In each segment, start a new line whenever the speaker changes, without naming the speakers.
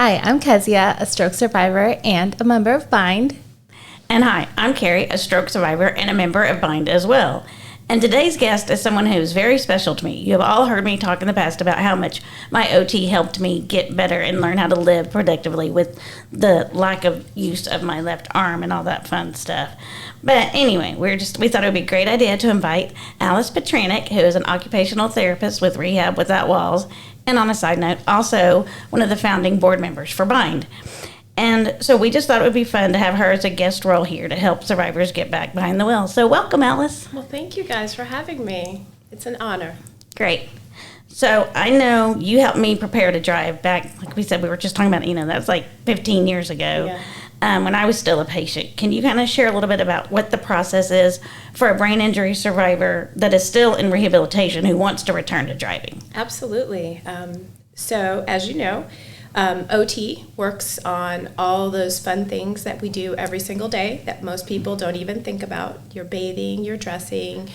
Hi, I'm Kezia, a stroke survivor and a member of Bind.
And hi, I'm Carrie, a stroke survivor and a member of Bind as well. And today's guest is someone who is very special to me. You have all heard me talk in the past about how much my OT helped me get better and learn how to live productively with the lack of use of my left arm and all that fun stuff. But anyway, we thought it would be a great idea to invite Alice Petranek, who is an occupational therapist with Rehab Without Walls, and on a side note, also one of the founding board members for Bind. And so we just thought it would be fun to have her as a guest role here to help survivors get back behind the wheel. So welcome, Alice.
Well, thank you guys for having me. It's an honor.
Great. So I know you helped me prepare to drive back, like we said, we were just talking about, that was like 15 years ago, when I was still a patient. Can you kind of share a little bit about what the process is for a brain injury survivor that is still in rehabilitation who wants to return to driving?
Absolutely. So as you know, OT works on all those fun things that we do every single day that most people don't even think about. You're bathing, you're dressing,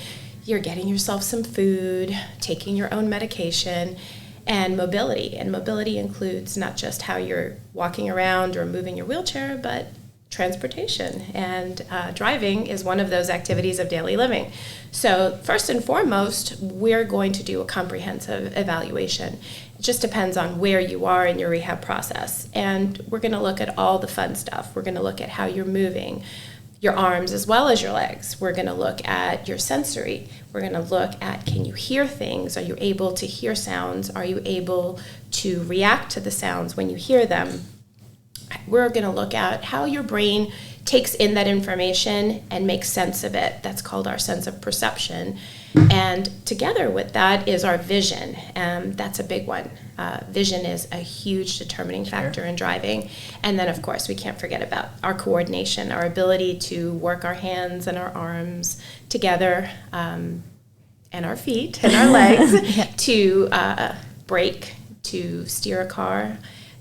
you're getting yourself some food, taking your own medication, and mobility. And mobility includes not just how you're walking around or moving your wheelchair, but transportation. And driving is one of those activities of daily living. So first and foremost, we're going to do a comprehensive evaluation. It just depends on where you are in your rehab process. And we're going to look at all the fun stuff. We're going to look at how you're moving, your arms as well as your legs. We're going to look at your sensory. We're going to look at, can you hear things? Are you able to hear sounds? Are you able to react to the sounds when you hear them? We're going to look at how your brain takes in that information and makes sense of it. That's called our sense of perception. And together with that is our vision. That's a big one. Vision is a huge determining factor in driving. And then, of course, we can't forget about our coordination, our ability to work our hands and our arms together, and our feet and our legs to brake, to steer a car,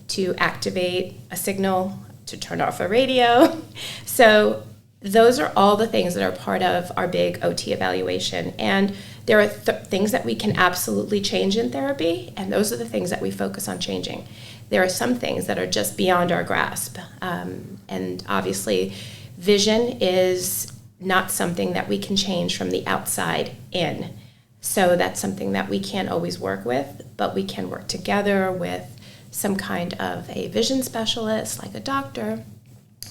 to activate a signal, to turn off a radio. So those are all the things that are part of our big OT evaluation. And there are things that we can absolutely change in therapy, and those are the things that we focus on changing. There are some things that are just beyond our grasp. And obviously, vision is not something that we can change from the outside in. So that's something that we can't always work with, but we can work together with some kind of a vision specialist, like a doctor.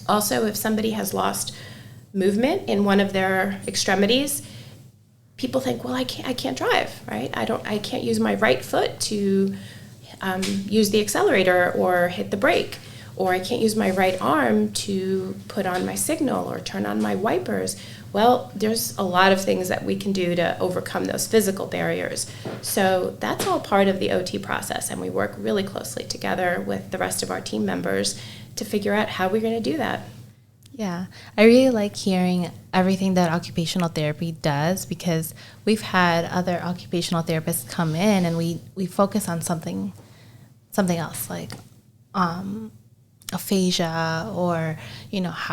Also, if somebody has lost movement in one of their extremities, people think, well, I can't drive, right? I can't use my right foot to use the accelerator or hit the brake, or I can't use my right arm to put on my signal or turn on my wipers. Well, there's a lot of things that we can do to overcome those physical barriers. So that's all part of the OT process, and we work really closely together with the rest of our team members to figure out how we're going to do that.
Yeah, I really like hearing everything that occupational therapy does, because we've had other occupational therapists come in and we focus on something else, like aphasia, or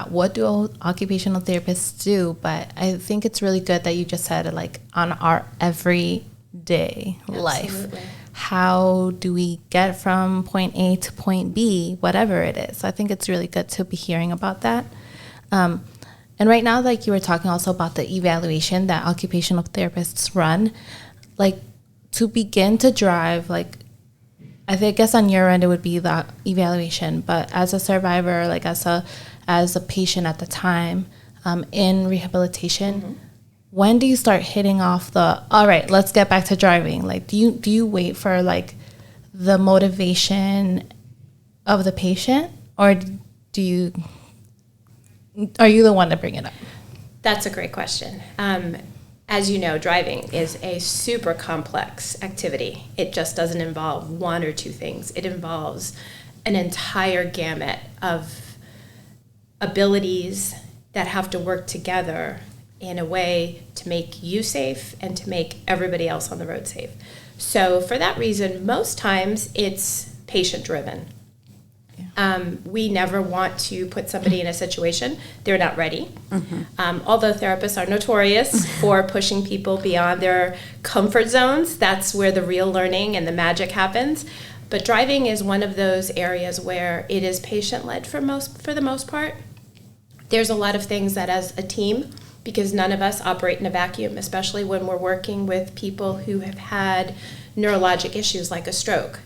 what do occupational therapists do. But I think it's really good that you just said, like, on our everyday life, how do we get from point A to point B, whatever it is. So I think it's really good to be hearing about that. And right now, like you were talking also about the evaluation that occupational therapists run, like to begin to drive, like I guess on your end it would be the evaluation, but as a survivor, like as a patient at the time, in rehabilitation, when do you start hitting off all right, let's get back to driving? Like, do you wait for like the motivation of the patient, or are you the one to bring it up?
That's a great question. As you know, driving is a super complex activity. It just doesn't involve one or two things. It involves an entire gamut of abilities that have to work together in a way to make you safe and to make everybody else on the road safe. So for that reason, most times it's patient-driven. We never want to put somebody in a situation they're not ready. Although therapists are notorious for pushing people beyond their comfort zones, that's where the real learning and the magic happens. But driving is one of those areas where it is patient-led for the most part. There's a lot of things that as a team, because none of us operate in a vacuum, especially when we're working with people who have had neurologic issues like a stroke.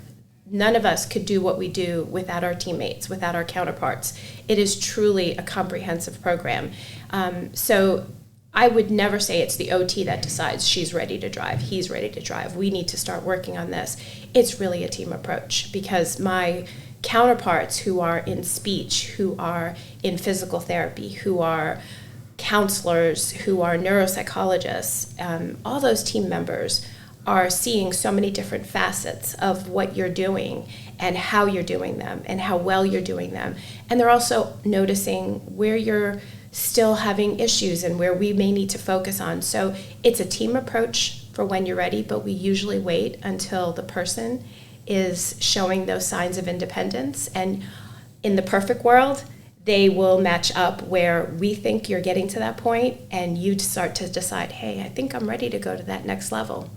None of us could do what we do without our teammates, without our counterparts. It is truly a comprehensive program. So I would never say it's the OT that decides she's ready to drive, he's ready to drive, we need to start working on this. It's really a team approach, because my counterparts who are in speech, who are in physical therapy, who are counselors, who are neuropsychologists, all those team members are seeing so many different facets of what you're doing and how you're doing them and how well you're doing them. And they're also noticing where you're still having issues and where we may need to focus on. So it's a team approach for when you're ready, but we usually wait until the person is showing those signs of independence. And in the perfect world, they will match up where we think you're getting to that point, and you start to decide, hey, I think I'm ready to go to that next level.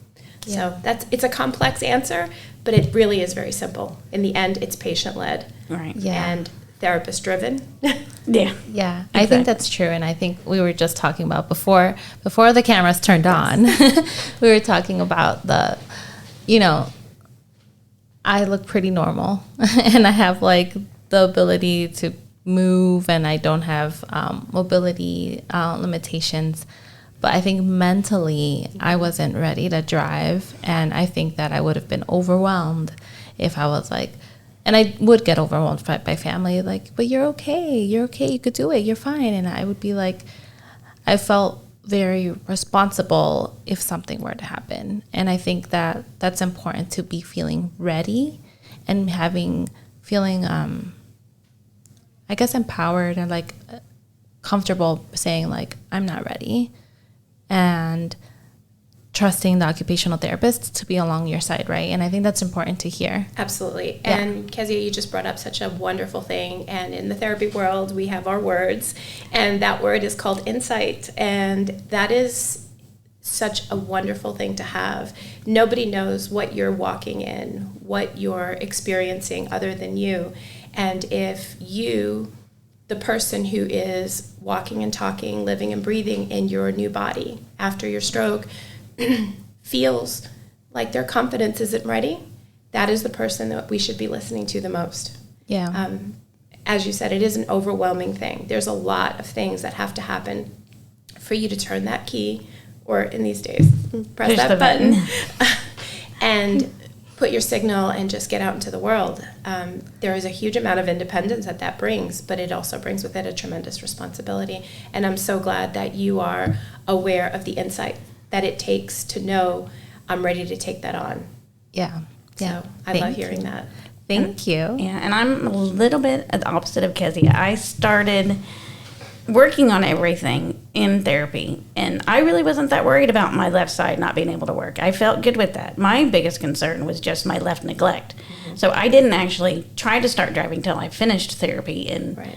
Yeah. So it's a complex answer, but it really is very simple. In the end, it's patient-led,
right?
Yeah.
And therapist-driven.
Yeah. Exactly. I think that's true, and I think we were just talking about before the cameras turned on, we were talking about I look pretty normal, and I have like the ability to move, and I don't have mobility limitations. But I think mentally I wasn't ready to drive, and I think that I would have been overwhelmed if I was like, and I would get overwhelmed by family, like, but you're okay, you could do it, you're fine. And I would be like, I felt very responsible if something were to happen. And I think that that's important, to be feeling ready and feeling I guess empowered and like comfortable saying like, I'm not ready, and trusting the occupational therapist to be along your side, right? And I think that's important to hear.
Absolutely.
Yeah.
And Kezia, you just brought up such a wonderful thing. And in the therapy world, we have our words, and that word is called insight. And that is such a wonderful thing to have. Nobody knows what you're walking in, what you're experiencing other than you. And if you, the person who is walking and talking, living and breathing in your new body after your stroke, feels like their confidence isn't ready, that is the person that we should be listening to the most.
Yeah.
As you said, it is an overwhelming thing. There's a lot of things that have to happen for you to turn that key, or in these days, press
Push
that
the button.
and put your signal and just get out into the world. There is a huge amount of independence that brings, but it also brings with it a tremendous responsibility. And I'm so glad that you are aware of the insight that it takes to know I'm ready to take that on.
Yeah. Yeah.
So I love hearing that.
Thank you.
Yeah, and I'm a little bit the opposite of Kezia. I started working on everything in therapy, and I really wasn't that worried about my left side not being able to work. I felt good with that. My biggest concern was just my left neglect. Mm-hmm. So I didn't actually try to start driving till I finished therapy and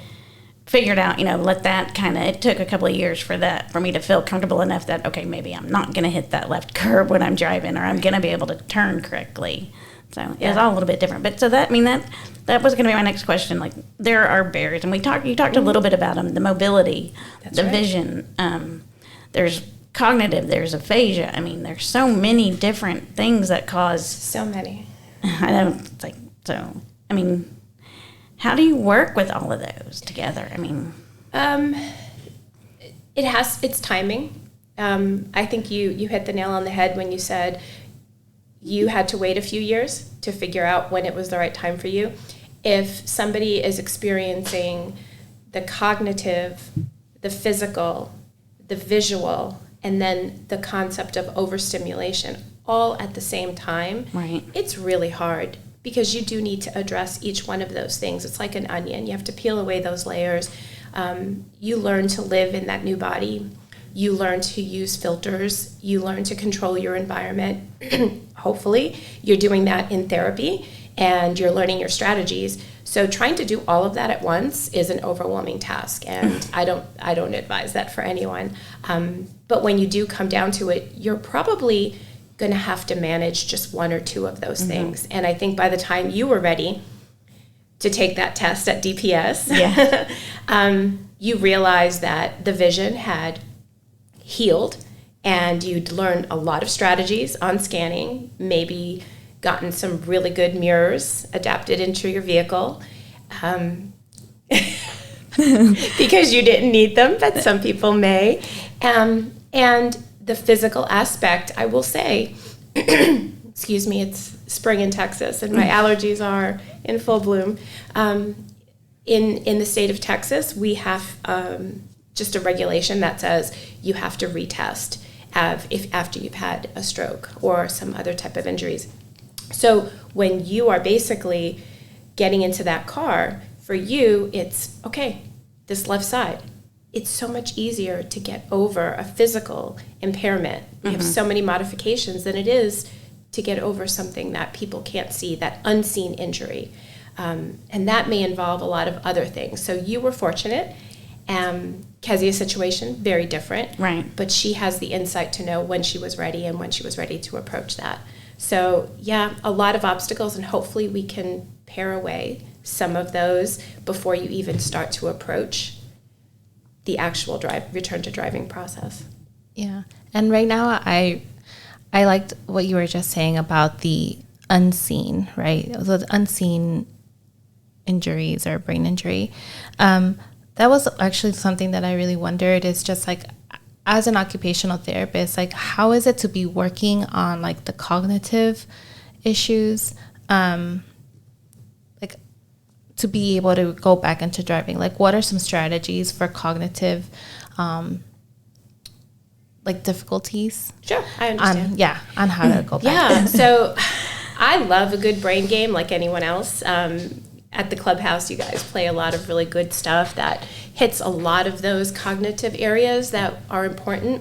figured out, let that it took a couple of years for me to feel comfortable enough that, okay, maybe I'm not going to hit that left curb when I'm driving, or I'm going to be able to turn correctly. So it was all a little bit different. But so that was going to be my next question. Like, there are barriers, and you talked a little bit about them, the mobility, vision. There's cognitive, there's aphasia. I mean, there's so many different things that cause.
So many.
I know. How do you work with all of those together?
It's timing. I think you hit the nail on the head when you said you had to wait a few years to figure out when it was the right time for you. If somebody is experiencing the cognitive, the physical, the visual, and then the concept of overstimulation all at the same time, it's really hard, because you do need to address each one of those things. It's like an onion. You have to peel away those layers. You learn to live in that new body. You learn to use filters. You learn to control your environment. Hopefully, you're doing that in therapy, and you're learning your strategies. So trying to do all of that at once is an overwhelming task, and I don't advise that for anyone. But when you do come down to it, you're probably going to have to manage just one or two of those things. And I think by the time you were ready to take that test at DPS, you realized that the vision had healed, and you'd learned a lot of strategies on scanning, maybe gotten some really good mirrors adapted into your vehicle, because you didn't need them, but some people may. And the physical aspect, I will say, excuse me, it's spring in Texas and my allergies are in full bloom. In the state of Texas, we have just a regulation that says you have to retest if after you've had a stroke or some other type of injuries. So when you are basically getting into that car, for you, it's, okay, this left side, it's so much easier to get over a physical impairment. We have so many modifications than it is to get over something that people can't see, that unseen injury. And that may involve a lot of other things. So you were fortunate. Kezia's situation, very different.
Right.
But she has the insight to know when she was ready and when she was ready to approach that. So, yeah, a lot of obstacles, and hopefully we can pare away some of those before you even start to approach the actual return to driving process.
Yeah. And right now I liked what you were just saying about the unseen, right? So the unseen injuries or brain injury. That was actually something that I really wondered, is just like, as an occupational therapist, like, how is it to be working on like the cognitive issues, like to be able to go back into driving? Like, what are some strategies for cognitive, like difficulties?
Sure, I understand.
On how to go back.
Yeah, so I love a good brain game like anyone else. At the clubhouse, you guys play a lot of really good stuff that hits a lot of those cognitive areas that are important.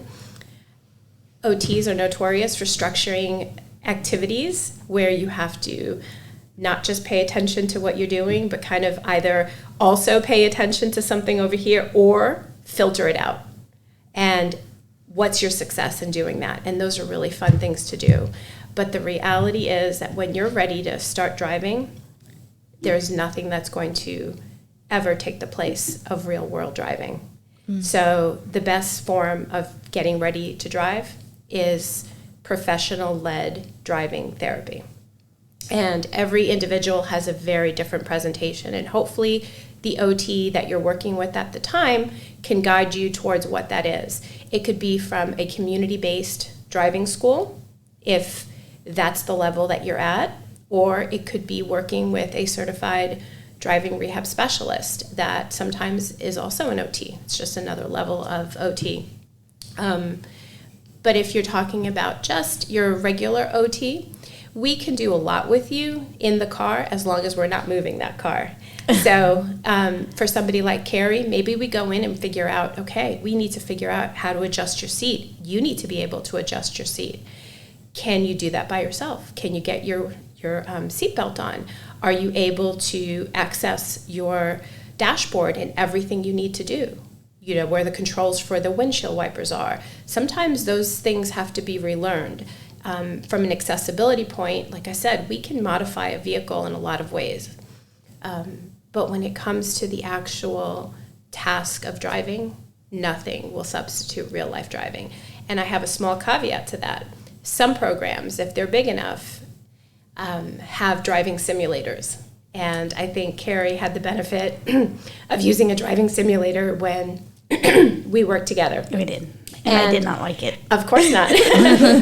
OTs are notorious for structuring activities where you have to not just pay attention to what you're doing, but kind of either also pay attention to something over here or filter it out. And what's your success in doing that? And those are really fun things to do. But the reality is that when you're ready to start driving, there's nothing that's going to ever take the place of real world driving. So the best form of getting ready to drive is professional-led driving therapy. And every individual has a very different presentation, and hopefully the OT that you're working with at the time can guide you towards what that is. It could be from a community-based driving school, if that's the level that you're at, or it could be working with a certified driving rehab specialist that sometimes is also an OT. It's just another level of OT. But if you're talking about just your regular OT, we can do a lot with you in the car as long as we're not moving that car. So for somebody like Carrie, maybe we go in and figure out, okay, we need to figure out how to adjust your seat. You need to be able to adjust your seat. Can you do that by yourself? Can you get your seatbelt on? Are you able to access your dashboard and everything you need to do? You know, where the controls for the windshield wipers are. Sometimes those things have to be relearned. From an accessibility point, like I said, we can modify a vehicle in a lot of ways. But when it comes to the actual task of driving, nothing will substitute real life driving. And I have a small caveat to that. Some programs, if they're big enough, have driving simulators. And I think Carrie had the benefit of using a driving simulator when we worked together.
We did. And I did not like it.
Of course not.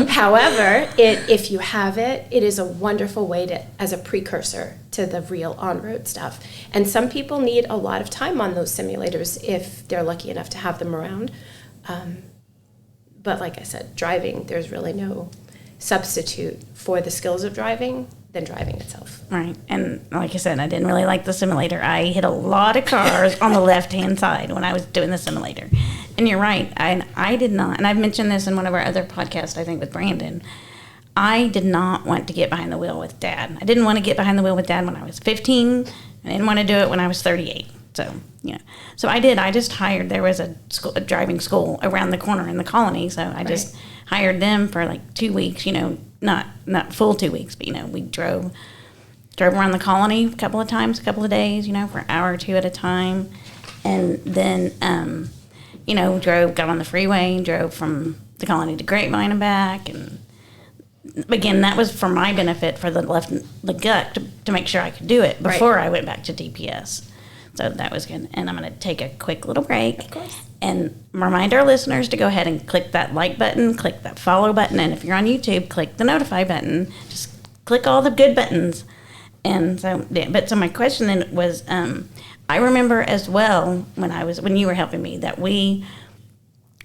However, if you have it, it is a wonderful way to, as a precursor to the real on-road stuff. And some people need a lot of time on those simulators if they're lucky enough to have them around. But like I said, driving, there's really no substitute for the skills of driving than driving itself.
Right. And like I said, I didn't really like the simulator. I hit a lot of cars on the left-hand side when I was doing the simulator. And you're right. I did not, and I've mentioned this in one of our other podcasts, I think, with Brandon. I did not want to get behind the wheel with Dad. I didn't want to get behind the wheel with Dad when I was 15. I didn't want to do it when I was 38. So, so I did. I just hired, there was a driving school around the corner in the colony. So I just hired them for like 2 weeks, not full 2 weeks, but, we drove around the colony a couple of times, a couple of days, for an hour or two at a time. And then, got on the freeway, drove from the colony to Grapevine and back. And again, that was for my benefit, for the gut, to make sure I could do it before I went back to DPS. So that was good. And I'm going to take a quick little break.
Of course.
And remind our listeners to go ahead and click that like button, click that follow button. And if you're on YouTube, click the notify button. Just click all the good buttons. And so, so my question then was, I remember as well when you were helping me, that we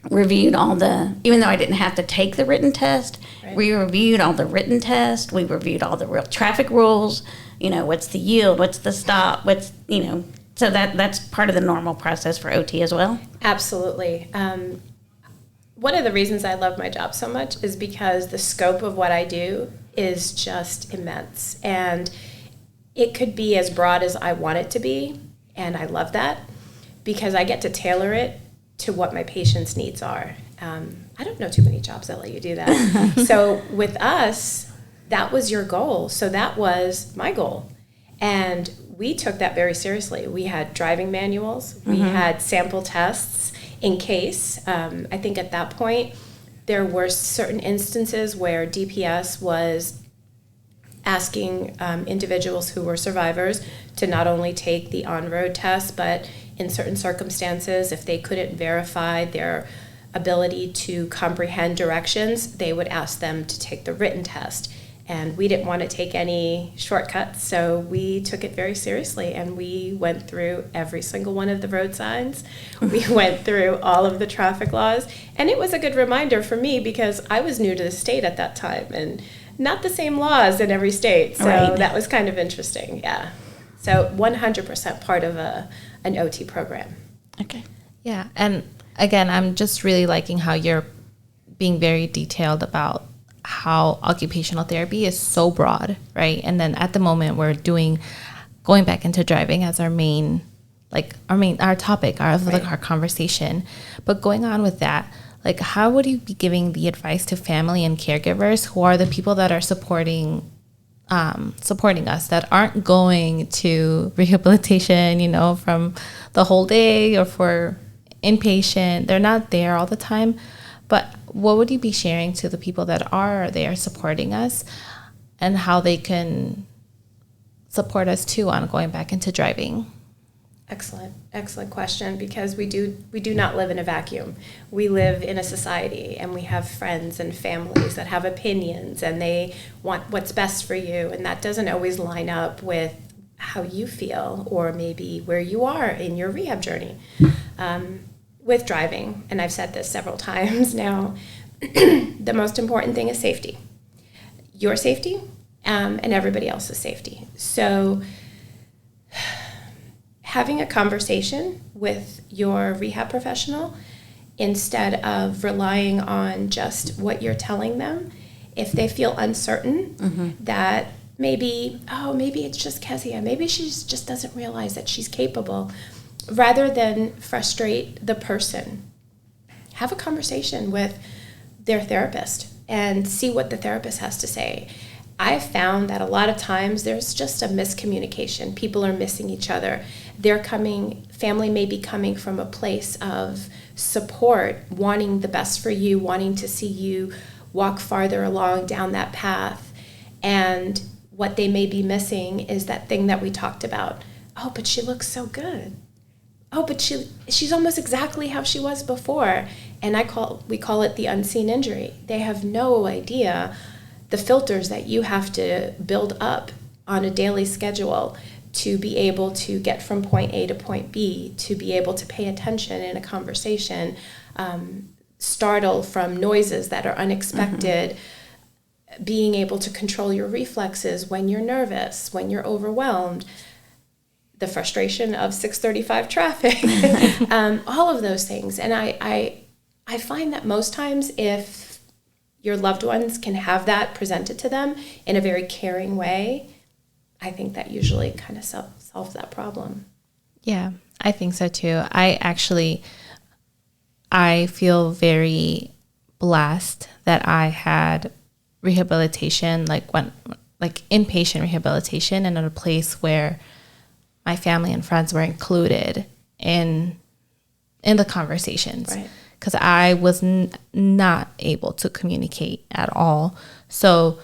reviewed even though I didn't have to take the written test, we reviewed all the written tests, we reviewed all the real traffic rules, what's the yield, what's the stop, so that's part of the normal process for OT as well?
Absolutely. One of the reasons I love my job so much is because the scope of what I do is just immense. And it could be as broad as I want it to be, and I love that because I get to tailor it to what my patient's needs are. I don't know too many jobs that let you do that. So with us, that was your goal. So that was my goal. And we took that very seriously. We had driving manuals. We had sample tests in case. I think at that point, there were certain instances where DPS was asking individuals who were survivors to not only take the on-road test, but in certain circumstances, if they couldn't verify their ability to comprehend directions, they would ask them to take the written test. And we didn't want to take any shortcuts, so we took it very seriously, and we went through every single one of the road signs. We went through all of the traffic laws, and it was a good reminder for me because I was new to the state at that time, and not the same laws in every state, so that was kind of interesting, yeah. So 100% part of an OT program.
Okay.
Yeah, and again, I'm just really liking how you're being very detailed about how occupational therapy is so broad, right? And then at the moment we're going back into driving as our topic, our conversation. But going on with that, like, how would you be giving the advice to family and caregivers who are the people that are supporting us, that aren't going to rehabilitation, from the whole day or for inpatient? They're not there all the time. But what would you be sharing to the people that are there supporting us, and how they can support us too on going back into driving?
Excellent question, because we do not live in a vacuum. We live in a society, and we have friends and families that have opinions, and they want what's best for you, and that doesn't always line up with how you feel or maybe where you are in your rehab journey. With driving, and I've said this several times now, the most important thing is safety. Your safety and everybody else's safety. So having a conversation with your rehab professional instead of relying on just what you're telling them, if they feel uncertain that maybe it's just Kezia, maybe she just doesn't realize that she's capable, rather than frustrate the person, have a conversation with their therapist and see what the therapist has to say. I've found that a lot of times there's just a miscommunication. People are missing each other. Family may be coming from a place of support, wanting the best for you, wanting to see you walk farther along down that path. And what they may be missing is that thing that we talked about. Oh, but she looks so good. Oh, but she's almost exactly how she was before. And we call it the unseen injury. They have no idea the filters that you have to build up on a daily schedule to be able to get from point A to point B, to be able to pay attention in a conversation, startle from noises that are unexpected, being able to control your reflexes when you're nervous, when you're overwhelmed, the frustration of 6:35 traffic, all of those things. And I find that most times if your loved ones can have that presented to them in a very caring way, I think that usually kind of solves that problem.
Yeah. I think so too. I feel very blessed that I had rehabilitation, like inpatient rehabilitation, and at a place where my family and friends were included in the conversations.
Right.
Because I was not able to communicate at all. So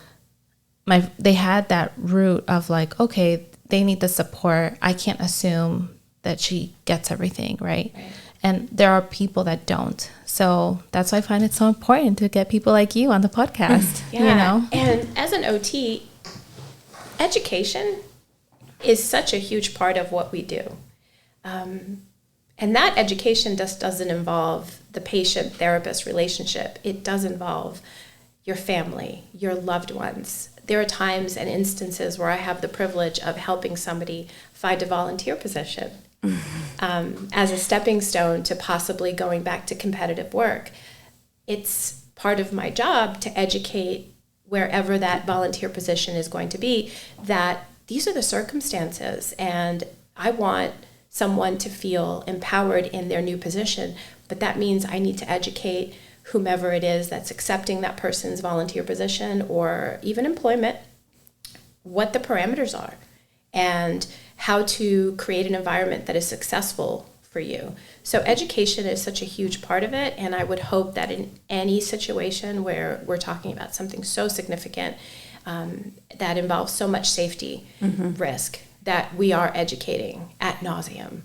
they had that root of like, okay, they need the support. I can't assume that she gets everything, right? And there are people that don't. So that's why I find it so important to get people like you on the podcast.
Yeah.
You know?
And as an OT, education is such a huge part of what we do. And that education just doesn't involve the patient-therapist relationship. It does involve your family, your loved ones. There are times and instances where I have the privilege of helping somebody find a volunteer position as a stepping stone to possibly going back to competitive work. It's part of my job to educate wherever that volunteer position is going to be that these are the circumstances, and I want someone to feel empowered in their new position, but that means I need to educate whomever it is that's accepting that person's volunteer position or even employment, what the parameters are and how to create an environment that is successful for you. So education is such a huge part of it, and I would hope that in any situation where we're talking about something so significant that involves so much safety risk, that we are educating ad nauseum.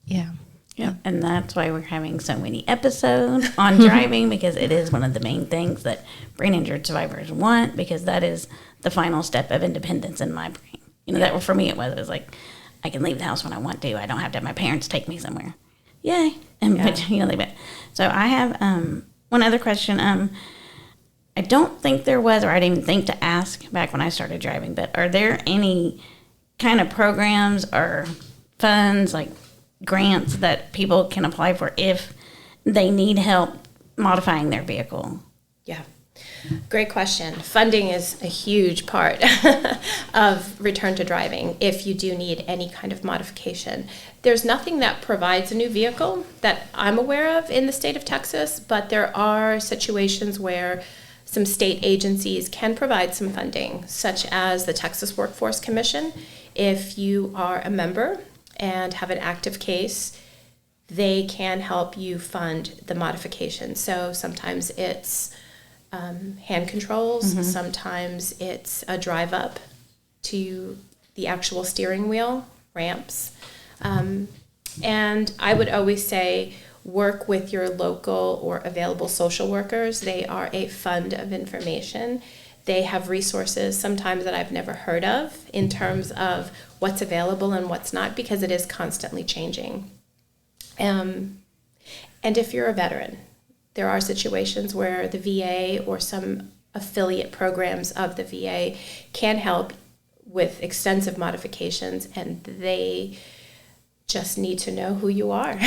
Yeah.
Yeah, and that's why we're having so many episodes on driving, because it is one of the main things that brain injured survivors want, because that is the final step of independence in my brain. You know, that for me it was like, I can leave the house when I want to. I don't have to have my parents take me somewhere. Yay. And but, you know, leave it. So I have one other question. I don't think there was, or I didn't even think to ask back when I started driving, but are there any kind of programs or funds, like grants, that people can apply for if they need help modifying their vehicle?
Yeah, great question. Funding is a huge part of return to driving if you do need any kind of modification. There's nothing that provides a new vehicle that I'm aware of in the state of Texas, but there are situations where some state agencies can provide some funding, such as the Texas Workforce Commission. If you are a member and have an active case, they can help you fund the modification. So sometimes it's hand controls, sometimes it's a drive up to the actual steering wheel, ramps. And I would always say work with your local or available social workers. They are a fund of information. They have resources sometimes that I've never heard of in terms of what's available and what's not, because it is constantly changing. And if you're a veteran, there are situations where the VA or some affiliate programs of the VA can help with extensive modifications, and they just need to know who you are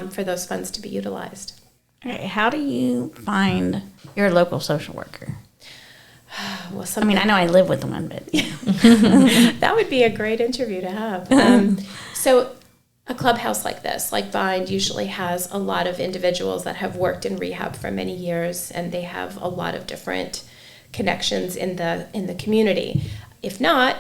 for those funds to be utilized.
Okay, how do you find your local social worker?
Well,
I mean, I know I live with one, but
that would be a great interview to have. So a clubhouse like this, like Bind, usually has a lot of individuals that have worked in rehab for many years, and they have a lot of different connections in the community. If not,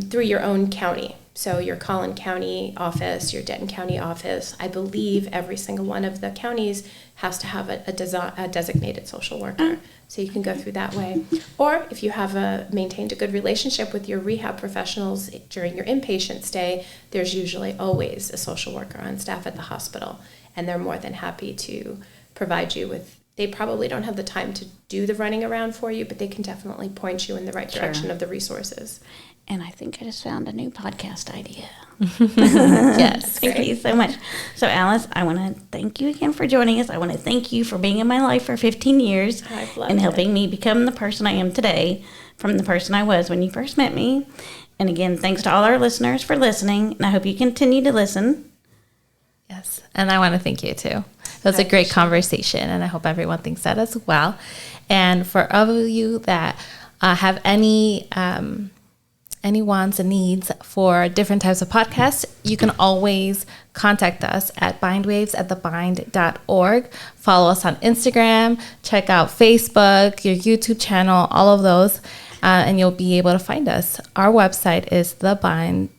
through your own county. So your Collin County office, your Denton County office, I believe every single one of the counties has to have a designated social worker. So you can go through that way. Or if you have maintained a good relationship with your rehab professionals during your inpatient stay, there's usually always a social worker on staff at the hospital, and they're more than happy to provide you with. They probably don't have the time to do the running around for you, but they can definitely point you in the right direction of the resources.
And I think I just found a new podcast idea.
Yes.
Thank you so much. So, Alice, I want to thank you again for joining us. I want to thank you for being in my life for 15 years and helping me become the person I am today from the person I was when you first met me. And again, thanks to all our listeners for listening, and I hope you continue to listen.
Yes, and I want to thank you too. It was a great conversation, and I hope everyone thinks that as well. And for all of you that have any any wants and needs for different types of podcasts, you can always contact us at bindwavs@thebind.org. Follow us on Instagram, check out Facebook, your YouTube channel, all of those, and you'll be able to find us. Our website is thebind.org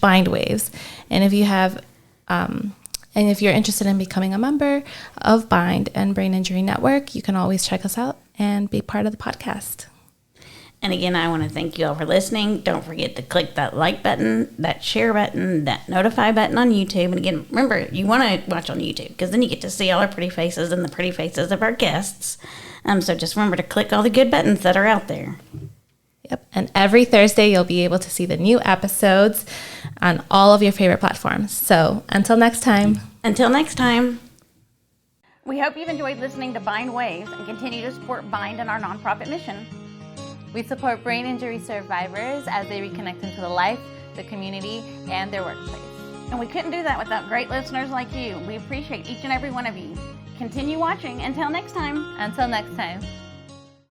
/bindwaves. And if you have and if you're interested in becoming a member of Bind and Brain Injury Network, you can always check us out and be part of the podcast.
And again, I want to thank you all for listening. Don't forget to click that like button, that share button, that notify button on YouTube. And again, remember, you want to watch on YouTube because then you get to see all our pretty faces and the pretty faces of our guests. So just remember to click all the good buttons that are out there.
Yep. And every Thursday, you'll be able to see the new episodes on all of your favorite platforms. So until next time.
Until next time. We hope you've enjoyed listening to Bind Waves and continue to support Bind and our nonprofit mission.
We support brain injury survivors as they reconnect into the life, the community, and their workplace.
And we couldn't do that without great listeners like you. We appreciate each and every one of you. Continue watching. Until next time.
Until next time.